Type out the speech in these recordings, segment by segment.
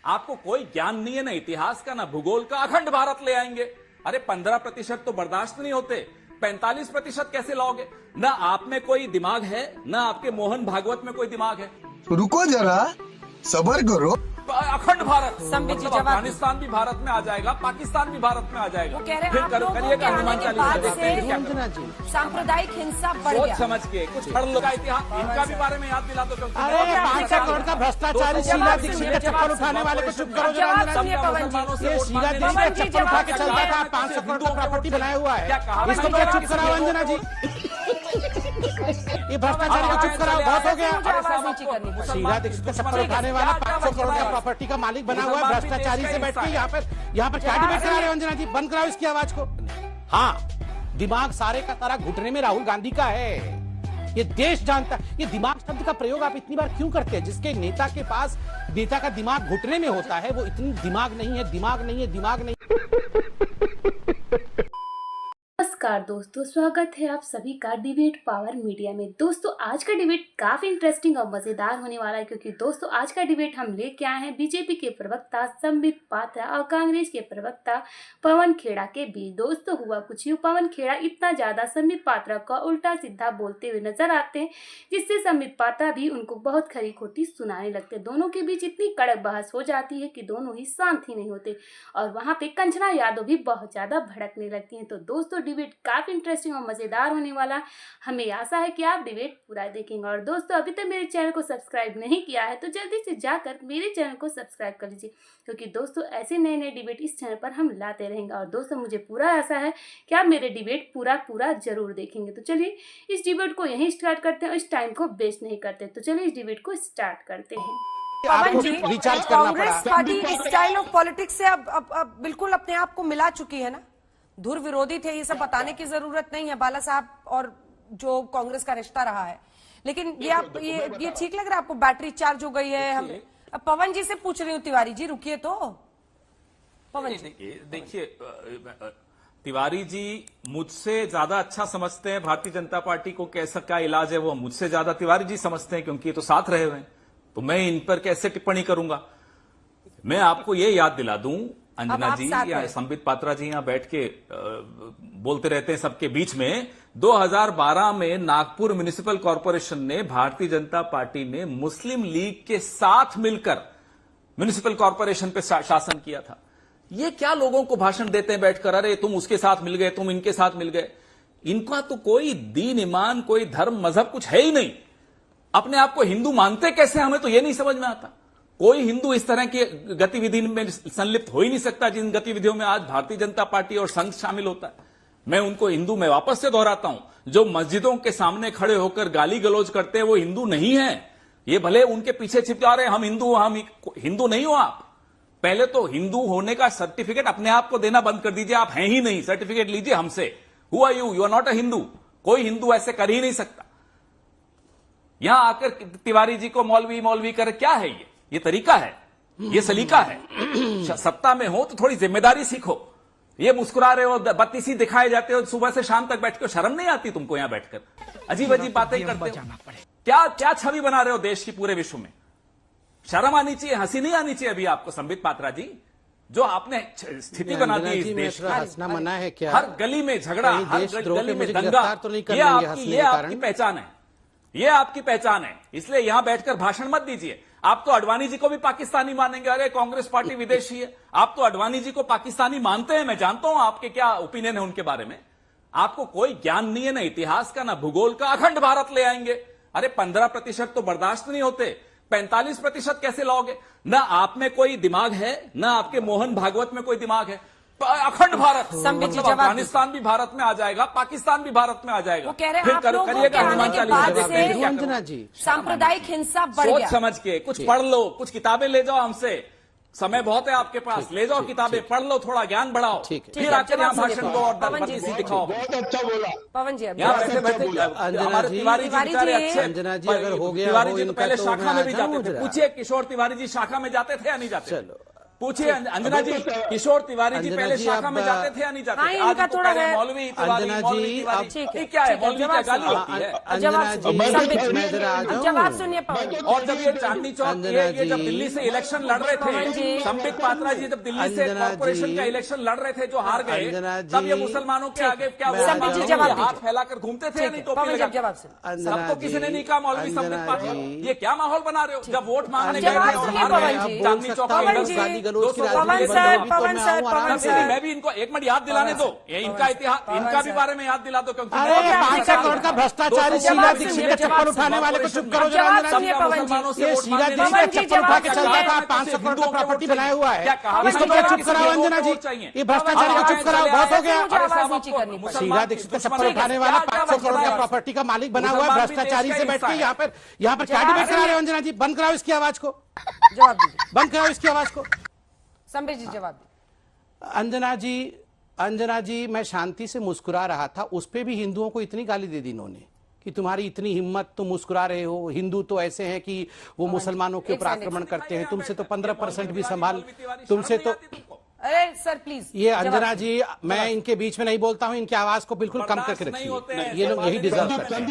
आपको कोई ज्ञान नहीं है, ना इतिहास का ना भूगोल का। अखंड भारत ले आएंगे। अरे 15% तो बर्दाश्त नहीं होते, 45% कैसे लाओगे? ना आप में कोई दिमाग है, ना आपके मोहन भागवत में कोई दिमाग है। रुको जरा, सबर करो। अखंड भारत मतलब अफगानिस्तान भी भारत में आ जाएगा, पाकिस्तान भी भारत में आ जाएगा। वो कह रहे हैं फिर आप लोगों करिएगा के आने हनुमान के चालीसा बाद देखते हैं क्या से करते हैं। सांप्रदायिक हिंसा बढ़ सोच गया। समझ के कुछ पढ़ लो का इतिहास, इनका भी बारे में याद दिला दो। अरे 500 करोड़ का भ्रष्टाचारी शीला दीक्षित का चप्पल उठाने वाले को चुप करो जरा। ये शीला दीक्षित का चप्पल उठा के चलता था, 500 करोड़ का प्रॉपर्टी बनाया हुआ है, इसको क्या चुप कराओ अंजना जी? ये भ्रष्टाचारी को चुप कराओ, बहुत हो गया। शीला दीक्षित का चप्पल उठाने वाला 500 करोड़ का प्रॉपर्टी का मालिक बना हुआ है, भ्रष्टाचारी से बैठ के यहाँ पर क्या डिबेट करा रहे हो अंजना जी? बंद कराओ इसकी आवाज को। हाँ, दिमाग सारे का सारा घुटने में राहुल गांधी का है, ये देश जानता है। ये दिमाग शब्द का प्रयोग आप इतनी बार क्यों करते हैं? जिसके नेता के पास नेता का दिमाग घुटने में होता है, वो इतनी दिमाग नहीं है, दिमाग नहीं है, दिमाग नहीं। नमस्कार दोस्तों, स्वागत है आप सभी का डिबेट पावर मीडिया में। दोस्तों आज का डिबेट काफी इंटरेस्टिंग और मजेदार होने वाला है, क्योंकि दोस्तों आज का डिबेट हम लेके आए हैं बीजेपी के प्रवक्ता संबित पात्रा और कांग्रेस के प्रवक्ता पवन खेड़ा के बीच। दोस्तों हुआ कुछ यूं, पवन खेड़ा इतना ज्यादा संबित पात्रा का उल्टा सीधा बोलते हुए नजर आते हैं, जिससे संबित पात्रा भी उनको बहुत खरी खोटी सुनाने लगते। दोनों के बीच इतनी कड़क बहस हो जाती है कि दोनों ही शांत ही नहीं होते और वहां पे कंचना यादव भी बहुत ज्यादा भड़कने लगती हैं। तो दोस्तों डिबेट काफी इंटरेस्टिंग और मजेदार होने वाला, हमें आशा है कि आप डिबेट पूरा देखेंगे। और दोस्तों अभी तक मेरे चैनल को सब्सक्राइब नहीं किया है तो जल्दी से जाकर मेरे चैनल को सब्सक्राइब कर लीजिए, क्योंकि दोस्तों ऐसे नए नए डिबेट इस चैनल पर हम लाते रहेंगे। और दोस्तों मुझे पूरा आशा है कि आप मेरे डिबेट पूरा जरूर देखेंगे। तो चलिए इस डिबेट को यहीं स्टार्ट करते हैं और इस टाइम को वेस्ट नहीं करते। तो चलिए इस डिबेट को स्टार्ट करते हैं। पवन जी, रिचार्ज करना कांग्रेस पड़ा। पार्टी स्टाइल ऑफ पॉलिटिक्स से अब बिल्कुल अपने आप को मिला चुकी है ना। धुर विरोधी थे, ये सब बताने की जरूरत नहीं है, बाला साहब और जो कांग्रेस का रिश्ता रहा है। लेकिन ये ठीक लग रहा है आपको? बैटरी चार्ज हो गई है। हम अब पवन जी से पूछ रही हूँ, तिवारी जी रुकिए तो। पवन जी देखिए, तिवारी जी मुझसे ज्यादा अच्छा समझते हैं भारतीय जनता पार्टी को कैसा क्या इलाज है, वो मुझसे ज्यादा तिवारी जी समझते हैं, क्योंकि ये तो साथ रहे हुए हैं। तो मैं इन पर कैसे टिप्पणी करूंगा? मैं आपको ये याद दिला दूं, अंजना जी या संबित पात्रा जी यहाँ बैठ के बोलते रहते हैं सबके बीच में, 2012 में नागपुर म्युनिसिपल कॉर्पोरेशन ने, भारतीय जनता पार्टी ने मुस्लिम लीग के साथ मिलकर म्युनिसिपल कॉर्पोरेशन पे शासन किया था। ये क्या लोगों को भाषण देते हैं बैठकर, अरे तुम उसके साथ मिल गए, तुम इनके साथ मिल गए। इनका तो कोई दीन ईमान, कोई धर्म मजहब कुछ है ही नहीं। अपने आप को हिंदू मानते कैसे, हमें तो ये नहीं समझ में आता। कोई हिंदू इस तरह की गतिविधि में संलिप्त हो ही नहीं सकता जिन गतिविधियों में आज भारतीय जनता पार्टी और संघ शामिल होता है। मैं उनको हिंदू, मैं वापस से दोहराता हूं, जो मस्जिदों के सामने खड़े होकर गाली गलौज करते हैं वो हिंदू नहीं है। ये भले उनके पीछे छिपा रहे हम हिंदू नहीं हो आप। पहले तो हिंदू होने का सर्टिफिकेट अपने आप को देना बंद कर दीजिए। आप हैं ही नहीं, सर्टिफिकेट लीजिए हमसे। Who are you? You are not a Hindu. कोई हिंदू ऐसे कर ही नहीं सकता। यहां आकर तिवारी जी को मौलवी कर, क्या है ये तरीका है, ये सलीका है। सत्ता में हो तो थोड़ी जिम्मेदारी सीखो। ये मुस्कुरा रहे हो, बत्तीसी दिखाए जाते हो, सुबह से शाम तक बैठ के, शर्म नहीं आती तुमको? यहां बैठकर अजीब अजीब बातें करते हो। क्या छवि बना रहे हो देश की पूरे विश्व में? शर्म आनी चाहिए, हंसी नहीं आनी चाहिए अभी आपको संबित पात्रा जी, जो आपने स्थिति बना दी इस देश में। हंसना मना है क्या? हर गली में झगड़ा, हर गली में दंगा, ये आपकी पहचान है, ये आपकी पहचान है। इसलिए यहां बैठकर भाषण मत दीजिए। आप तो अडवाणी जी को भी पाकिस्तानी मानेंगे, अरे कांग्रेस पार्टी विदेशी है। आप तो अडवाणी जी को पाकिस्तानी मानते हैं, मैं जानता हूं आपके क्या ओपिनियन है उनके बारे में। आपको कोई ज्ञान नहीं है, ना इतिहास का ना भूगोल का। अखंड भारत ले आएंगे। अरे 15% तो बर्दाश्त नहीं होते, 45% कैसे लाओगे? ना आप में कोई दिमाग है, ना आपके मोहन भागवत में कोई दिमाग है। अखंड भारत मतलब अफगानिस्तान भी भारत में आ जाएगा, पाकिस्तान भी भारत में आ जाएगा। वो कह रहे हैं फिर आप लोगों करिएगा के आने हनुमान के चालीसा बाद देखते हैं से क्या करते हैं। जी सांप्रदायिक हिंसा बढ़ सोच गया। समझ के कुछ पढ़ लो, कुछ किताबें ले जाओ हमसे, समय बहुत है आपके पास, ले जाओ किताबें, पढ़ लो, थोड़ा ज्ञान बढ़ाओ, फिर आकर यहाँ भाषण दो और बत्तीसी दिखाओ। बहुत अच्छा बोला पवन जी यहाँ बैठे बैठे हमारे तिवारी जी बेचारे अच्छे, अंजना जी अगर हो गया तिवारी हो जी तो इनका पहले तो शाखा में भी मैं जाते थे। समझ रहा। पूछिए किशोर तिवारी जी शाखा में जाते थे या नहीं जाते? पूछिए अंजना जी, किशोर तिवारी जी पहले शाखा में जाते थे या नहीं जाते? हाँ, आज इनका इनको थोड़ा कह रहे हैं है। मौलवी तिवारी, अंजना मौलवी जी, तिवारी। ठीक है, ये क्या है? ठीक है, मौलवी क्या गाली होती है? जवाब मैं जरा आ जाऊं। जवाब सुनिए पवन जी। और जब ये चांदनी चौक अंजना ये जब जी। दिल्ली से इलेक्शन लड़ रहे पवन जी। थे, संबित पात्रा जी जब दिल्ली से अंजना कॉर्पोरेशन जी। का इलेक्शन लड़ रहे थे, जो हार गए, अंजना तब ये जी। मुसलमानों के आगे क्या मैं वो संबित जी मानो जवाब ये हाथ दीजिए। फैलाकर घूमते थे या नहीं टोपी पवन जी लगा? जवाब सुनिए। अंजना सबको किसी ने नहीं कहा मौलवी संबित अंजना पात्रा। जी। ये क्या माहौल बना रहे हो? जब वोट मांगने गए जवाब थे, सुनिए हार पवन गए, जी। चांदनी चौक पवन में जी। गाली गलौज की 200 पवन राजनीति सर, बंद होगी तो पवन मैं सर, आऊं आराम पवन से। सर। मैं भी इनको एक मिनट याद दिलाने दो, ये इनका इतिहास, इनका भी बारे में याद दिला दो, क्योंकि अरे 500 करोड़ का भ्रष्टाचारी शीला जवाब दीक्षित सुनिए, के चप्पल जवाब उठाने वाले को चुप करो जवाब जरा सुनिए अंजना पवन जी। ये शीला दीक्षित पवन का जी, चप्पल उठा के जवाब चलता था, सुनिए। 500 करोड़ का प्रॉपर्टी बनाया हुआ है। पवन इसको जी, बड़ा चुप जवाब कराओ सुनिए। अंजना जी, ये भ्रष्टाचारी को चुप कराओ, बहुत हो गया। मुझे आवाज नीचे करनी पड़ेगी। शीला दीक्षित का चप्पल उठाने वाला 500 करोड़ का प्रॉपर्टी का मालिक बना हुआ है, भ्रष्टाचारी से बैठ के यहाँ पर क्या डिबेट करा रहे हो अंजना जी? बंद कराओ इसकी आवाज को, जवाब दीजिए। बंद कराओ इसकी आवाज को। संबित जी जवाब दीजिए। अंजना जी, मैं शांति से मुस्कुरा रहा था, उस पे भी हिंदुओं को इतनी गाली दे दी इन्होंने कि तुम्हारी इतनी हिम्मत, तुम मुस्कुरा रहे हो, हिंदू तो ऐसे हैं कि वो मुसलमानों के ऊपर आक्रमण करते हैं, तुमसे तो 15% भी संभाल, तुमसे तो। अरे सर प्लीज। ये अंजना जी, मैं इनके बीच में नहीं बोलता हूं, इनकी आवाज को बिल्कुल कम करके रखिए, ये लोग यही डिजर्व करते हैं।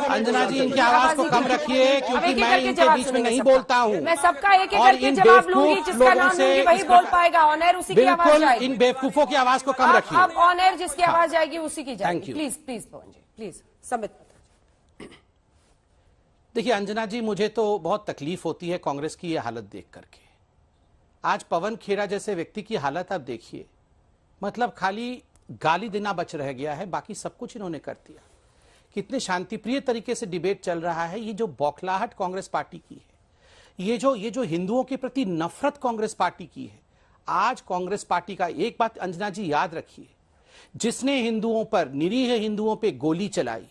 अंजना जी, इनकी आवाज को कम रखिए, क्योंकि मैं इनके बीच में नहीं बोलता हूं। मैं सबका एक एक और करके इन जवाब लूंगी, बेवकूफ जिसका लोगों नाम से लूंगी वही बोल पाएगा। ऑन एयर उसी की आवाज बिल्कुल जाएगी। इन बेवकूफों की आवाज को कम रखिए। अब ऑन एयर जिसकी आवाज जाएगी उसी की जाएगी। Thank you. Please please Pawan ji please. Sambit देखिए अंजना जी, मुझे तो बहुत तकलीफ होती है कांग्रेस की ये हालत देख करके। आज पवन खेड़ा जैसे व्यक्ति की हालत आप देखिए, मतलब खाली गाली देना बच रह गया है, बाकी सब कुछ इन्होंने कर दिया। कितने शांतिप्रिय तरीके से डिबेट चल रहा है। ये जो बौखलाहट कांग्रेस पार्टी की है, ये जो हिंदुओं के प्रति नफरत कांग्रेस पार्टी की है, आज कांग्रेस पार्टी का एक बात अंजना जी याद रखिए, जिसने हिंदुओं पर, निरीह हिंदुओं पर गोली चलाई,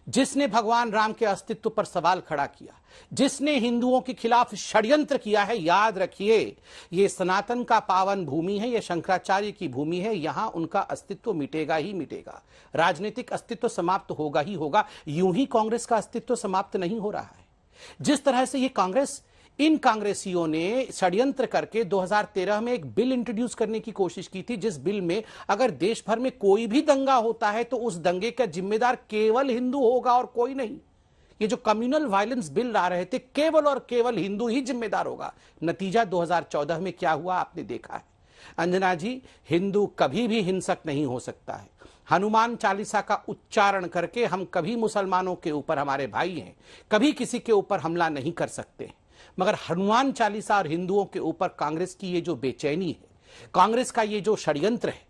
जिसने भगवान राम के अस्तित्व पर सवाल खड़ा किया, जिसने हिंदुओं के खिलाफ षड्यंत्र किया है, याद रखिए ये सनातन का पावन भूमि है, ये शंकराचार्य की भूमि है, यहां उनका अस्तित्व मिटेगा ही मिटेगा, राजनीतिक अस्तित्व समाप्त होगा ही होगा। यूं ही कांग्रेस का अस्तित्व समाप्त नहीं हो रहा है। जिस तरह से ये कांग्रेस, इन कांग्रेसियों ने षड्यंत्र करके 2013 में एक बिल इंट्रोड्यूस करने की कोशिश की थी, जिस बिल में अगर देश भर में कोई भी दंगा होता है तो उस दंगे का जिम्मेदार केवल हिंदू होगा और कोई नहीं। ये जो कम्युनल वायलेंस बिल ला रहे थे, केवल और केवल हिंदू ही जिम्मेदार होगा। नतीजा 2014 में क्या हुआ आपने देखा है। अंजना जी, हिंदू कभी भी हिंसक नहीं हो सकता है। हनुमान चालीसा का उच्चारण करके हम कभी मुसलमानों के ऊपर, हमारे भाई हैं, कभी किसी के ऊपर हमला नहीं कर सकते। मगर हनुमान चालीसा और हिंदुओं के ऊपर कांग्रेस की ये जो बेचैनी है, कांग्रेस का ये जो षड्यंत्र है,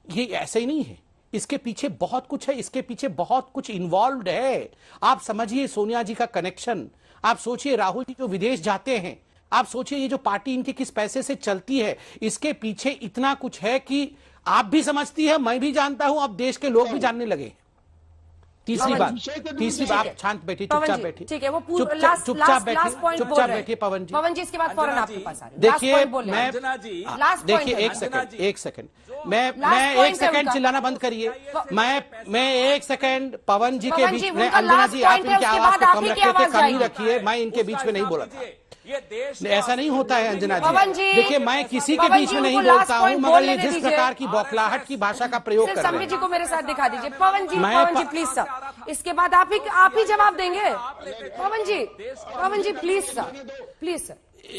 ये ऐसे ही नहीं है। इसके पीछे बहुत कुछ है, इसके पीछे बहुत कुछ इन्वॉल्व्ड है। आप समझिए सोनिया जी का कनेक्शन, आप सोचिए राहुल जी जो विदेश जाते हैं, आप सोचिए ये जो पार्टी इनके किस पैसे से चलती है, इसके पीछे इतना कुछ है कि आप भी समझती है, मैं भी जानता हूं, अब देश के लोग भी जानने लगे। तीसरी बात, आप शांत बैठिए, चुपचाप बैठिए, ठीक है, वो चुपचाप बैठिए पवन जी। पवन जी इसके बाद फौरन आपके पास आ रहे हैं। देखिए मैं देखिए एक सेकंड मैं एक सेकंड चिल्लाना बंद करिए। मैं एक सेकंड पवन जी के बीच में, अंजना जी आप इनकी आवाज को कम रखिए थे, कम ही रखिए, मैं इनके बीच में नहीं बोला था। ऐसा नहीं होता है अंजना जी। देखिए मैं किसी के बीच में नहीं बोलता हूं, मगर ये जिस प्रकार की बौखलाहट की भाषा का प्रयोग कर रहे संबित जी हैं। को मेरे साथ दिखा दीजिए। पवन जी प्लीज सर, इसके बाद आप ही जवाब देंगे। पवन जी प्लीज सर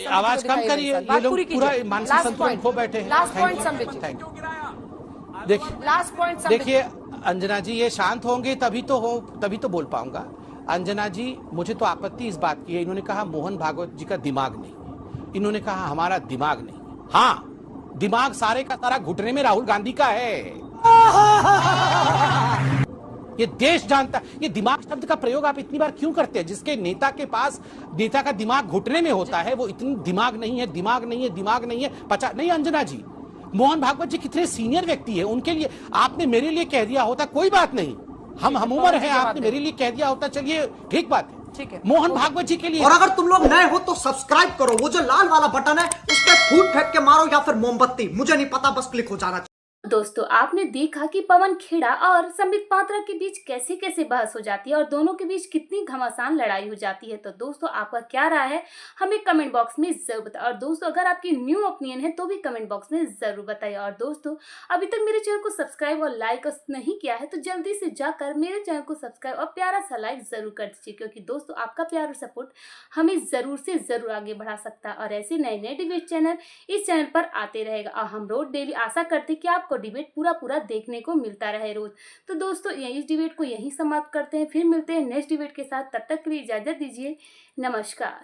आवाज कम करिए, ये लोग पूरा मानसिक संतुलन खो बैठे हैं। Last point Sambit ji, thank you. Last point देखिए अंजना जी, ये शांत होंगे तभी तो बोल पाऊंगा। अंजना जी, मुझे तो आपत्ति इस बात की है, इन्होंने कहा मोहन भागवत जी का दिमाग नहीं, इन्होंने कहा हमारा दिमाग नहीं। हाँ, दिमाग सारे का सारा घुटने में राहुल गांधी का है। ये देश जानता, ये दिमाग शब्द का प्रयोग आप इतनी बार क्यों करते हैं? जिसके नेता के पास, नेता का दिमाग घुटने में होता है, वो इतनी दिमाग नहीं है, दिमाग नहीं है। नहीं अंजना जी, मोहन भागवत जी कितने सीनियर व्यक्ति है, उनके लिए आपने मेरे लिए कह दिया होता कोई बात नहीं, हम उम्र है, आपने मेरे लिए कह दिया होता, चलिए ठीक बात है, ठीक है। मोहन भागवत जी के लिए। और अगर तुम लोग नए हो तो सब्सक्राइब करो, वो जो लाल वाला बटन है उस पर फूट फेंक के मारो या फिर मोमबत्ती, मुझे नहीं पता, बस क्लिक हो जाना चाहिए। दोस्तों आपने देखा कि पवन खेड़ा और संबित पात्रा के बीच कैसे कैसे बहस हो जाती है और दोनों के बीच कितनी घमासान लड़ाई हो जाती है। तो दोस्तों आपका क्या राय है हमें कमेंट बॉक्स में जरूर बताएं। और दोस्तों अगर आपकी न्यू ओपिनियन है तो भी कमेंट बॉक्स में जरूर बताइए। और दोस्तों अभी तक मेरे चैनल को सब्सक्राइब और लाइक नहीं किया है तो जल्दी से जाकर मेरे चैनल को सब्सक्राइब और प्यारा सा लाइक जरूर कर दीजिए, क्योंकि दोस्तों आपका प्यार और सपोर्ट हमें जरूर से जरूर आगे बढ़ा सकता है और ऐसे नए नए डिबेट चैनल इस चैनल पर आते रहेगा। और हम रोज डेली आशा करते हैं कि आपको डिबेट पूरा देखने को मिलता रहे रोज। तो दोस्तों इस डिबेट को यहीं समाप्त करते हैं, फिर मिलते हैं नेक्स्ट डिबेट के साथ। तब तक के लिए इजाजत दीजिए, नमस्कार।